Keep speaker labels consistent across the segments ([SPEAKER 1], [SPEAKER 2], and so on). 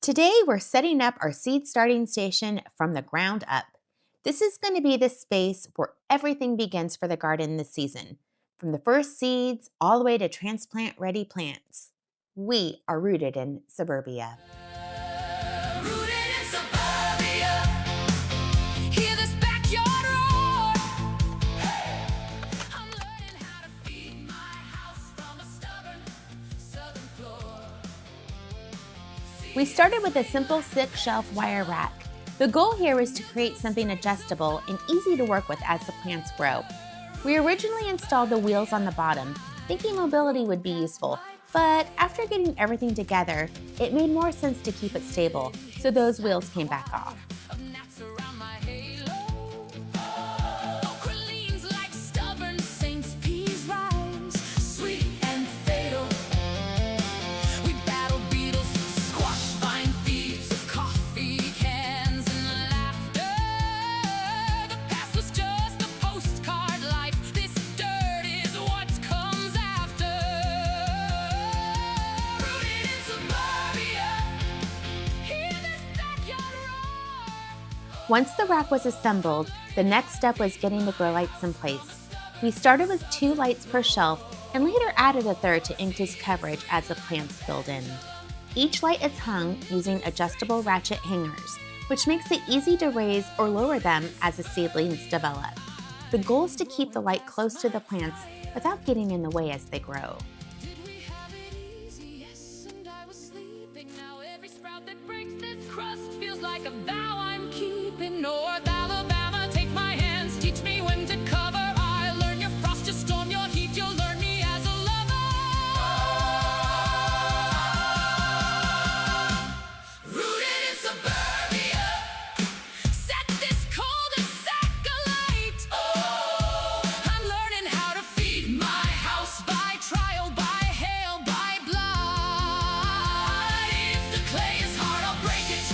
[SPEAKER 1] Today, we're setting up our seed starting station from the ground up. This is going to be the space where everything begins for the garden this season, from the first seeds all the way to transplant-ready plants. We are rooted in Suburbia.
[SPEAKER 2] Rooted in suburbia. Hear this backyard roar. I'm learning how to feed my house from a stubborn southern floor.
[SPEAKER 1] We started with a simple 6-shelf wire rack. The goal here was to create something adjustable and easy to work with as the plants grow. We originally installed the wheels on the bottom, thinking mobility would be useful, but after getting everything together, it made more sense to keep it stable, so those wheels came back off.
[SPEAKER 2] Of gnats around my halo. Okra leans like stubborn saints, peas rise, sweet and fatal. We battle beetles, squash vine thieves of coffee cans and laughter. The past was just a postcard life. This dirt is what comes after. Rooted in suburbia. Hear this backyard roar.
[SPEAKER 1] Once the rack was assembled, the next step was getting the grow lights in place. We started with 2 lights per shelf and later added a third to increase coverage as the plants filled in. Each light is hung using adjustable ratchet hangers, which makes it easy to raise or lower them as the seedlings develop. The goal is to keep the light close to the plants without getting in the way as they grow.
[SPEAKER 2] Did we have it easy? Yes, and I was sleeping. Now every sprout that breaks this crust feels like a vow I'm keeping. North Alabama, take my hands, teach me when to cover. I learn your frost, your storm, your heat. You'll learn me as a lover. Rooted in suburbia. Set this cul-de-sac alight. I'm learning how to feed my house by trial, by hail, by blood. If the clay is hard, I'll break it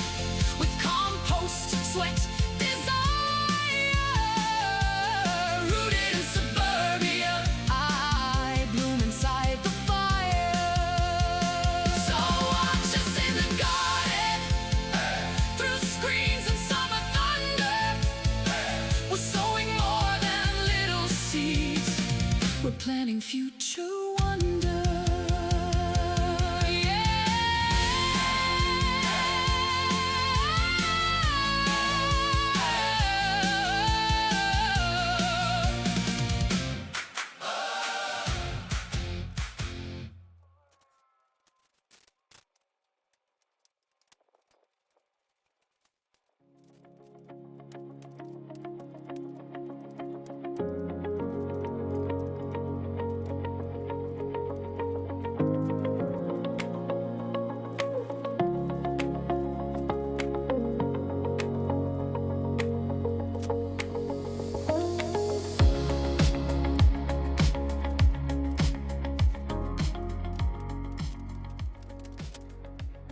[SPEAKER 2] with compost, sweat, desire. Rooted in suburbia, I bloom inside the fire. So watch us in the garden, through screens and summer thunder. We're sowing more than little seeds. We're planting future wonder.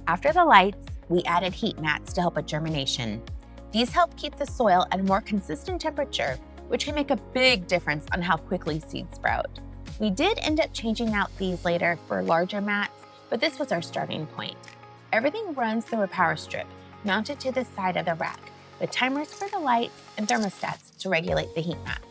[SPEAKER 1] After the lights, we added heat mats to help with germination. These help keep the soil at a more consistent temperature, which can make a big difference on how quickly seeds sprout. We did end up changing out these later for larger mats, but this was our starting point. Everything runs through a power strip mounted to the side of the rack, with timers for the lights and thermostats to regulate the heat mats.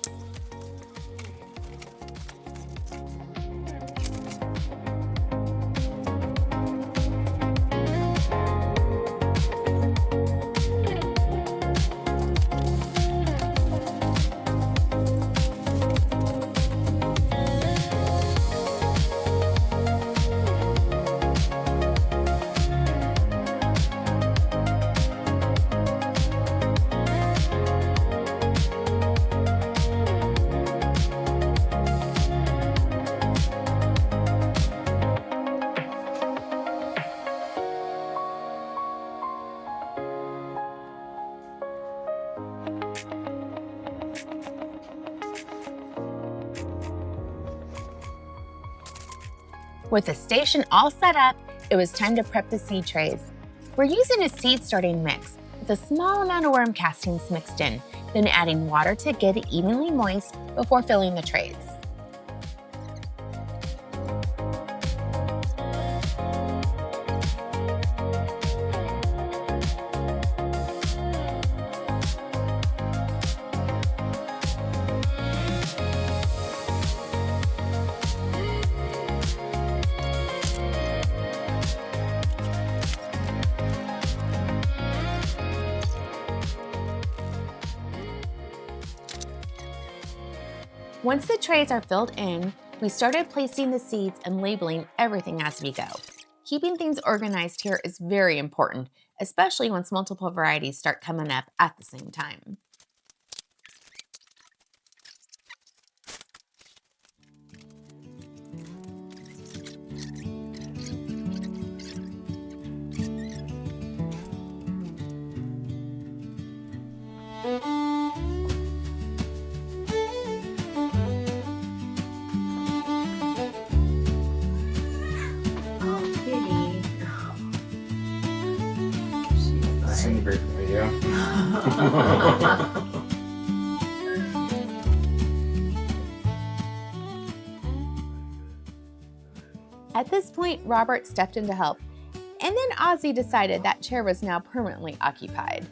[SPEAKER 1] With the station all set up, it was time to prep the seed trays. We're using a seed starting mix with a small amount of worm castings mixed in, then adding water to get it evenly moist before filling the trays. Once the trays are filled in, we started placing the seeds and labeling everything as we go. Keeping things organized here is very important, especially once multiple varieties start coming up at the same time.
[SPEAKER 3] Some great video.
[SPEAKER 1] At this point, Robert stepped in to help, and then Ozzy decided that chair was now permanently occupied.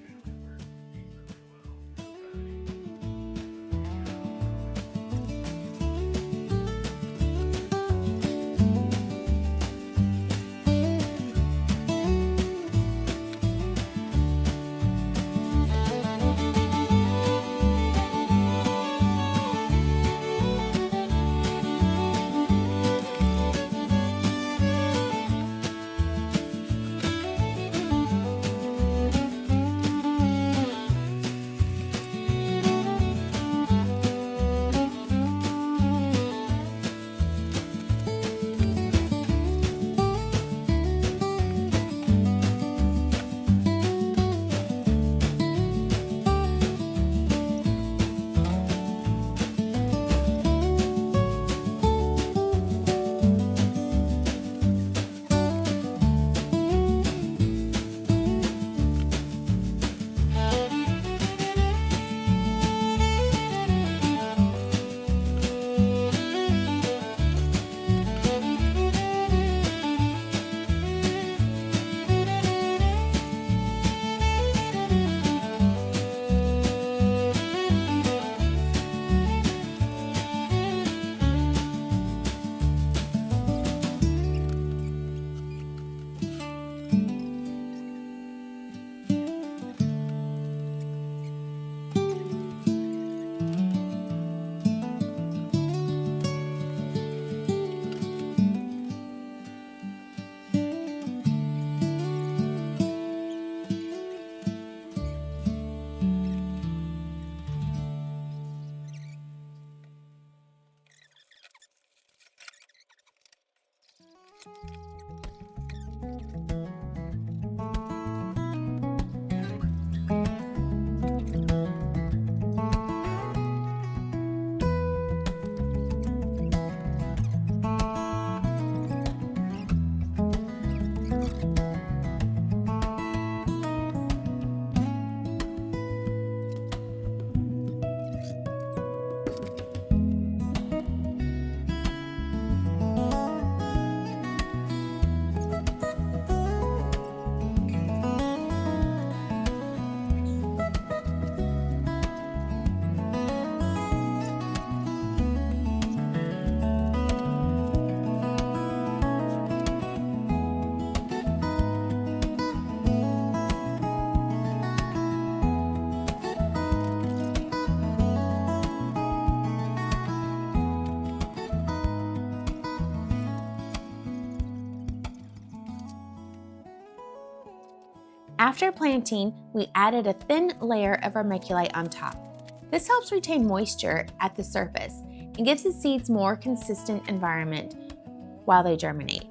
[SPEAKER 1] After planting, we added a thin layer of vermiculite on top. This helps retain moisture at the surface and gives the seeds more consistent environment while they germinate.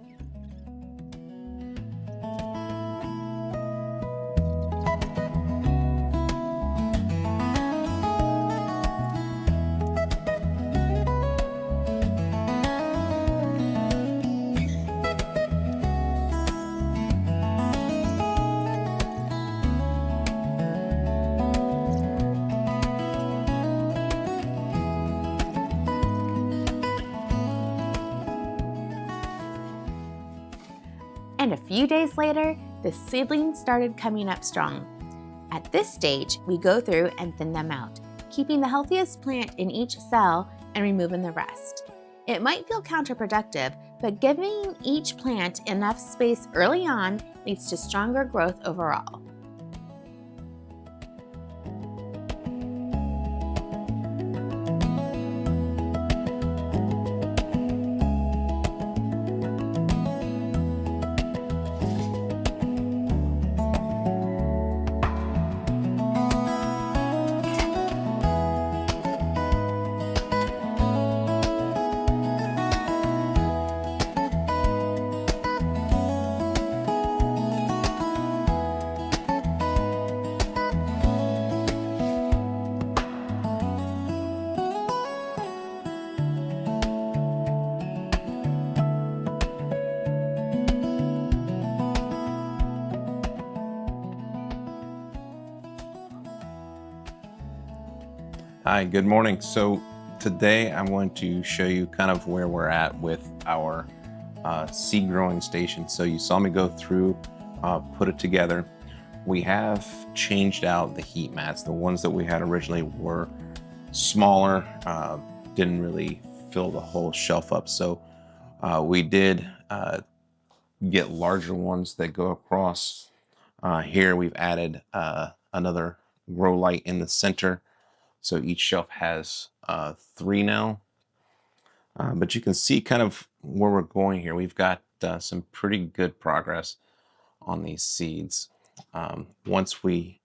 [SPEAKER 1] And a few days later, the seedlings started coming up strong. At this stage, we go through and thin them out, keeping the healthiest plant in each cell and removing the rest. It might feel counterproductive, but giving each plant enough space early on leads to stronger growth overall.
[SPEAKER 3] Hi, good morning. So today I'm going to show you kind of where we're at with our seed growing station. So you saw me go through, put it together. We have changed out the heat mats. The ones that we had originally were smaller, didn't really fill the whole shelf up. So we did get larger ones that go across. Here we've added another grow light in the center. So each shelf has 3 now. But you can see kind of where we're going here. We've got some pretty good progress on these seeds. Once we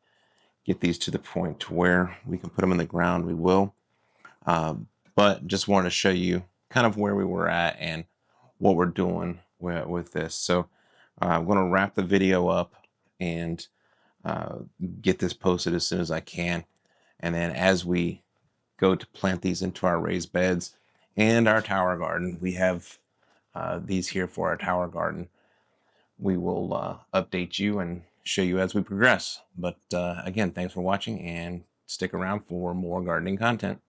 [SPEAKER 3] get these to the point to where we can put them in the ground, we will. But just wanted to show you kind of where we were at and what we're doing with this. So I'm going to wrap the video up and get this posted as soon as I can. And then as we go to plant these into our raised beds and our tower garden, we have these here for our tower garden. We will update you and show you as we progress. But again, thanks for watching and stick around for more gardening content.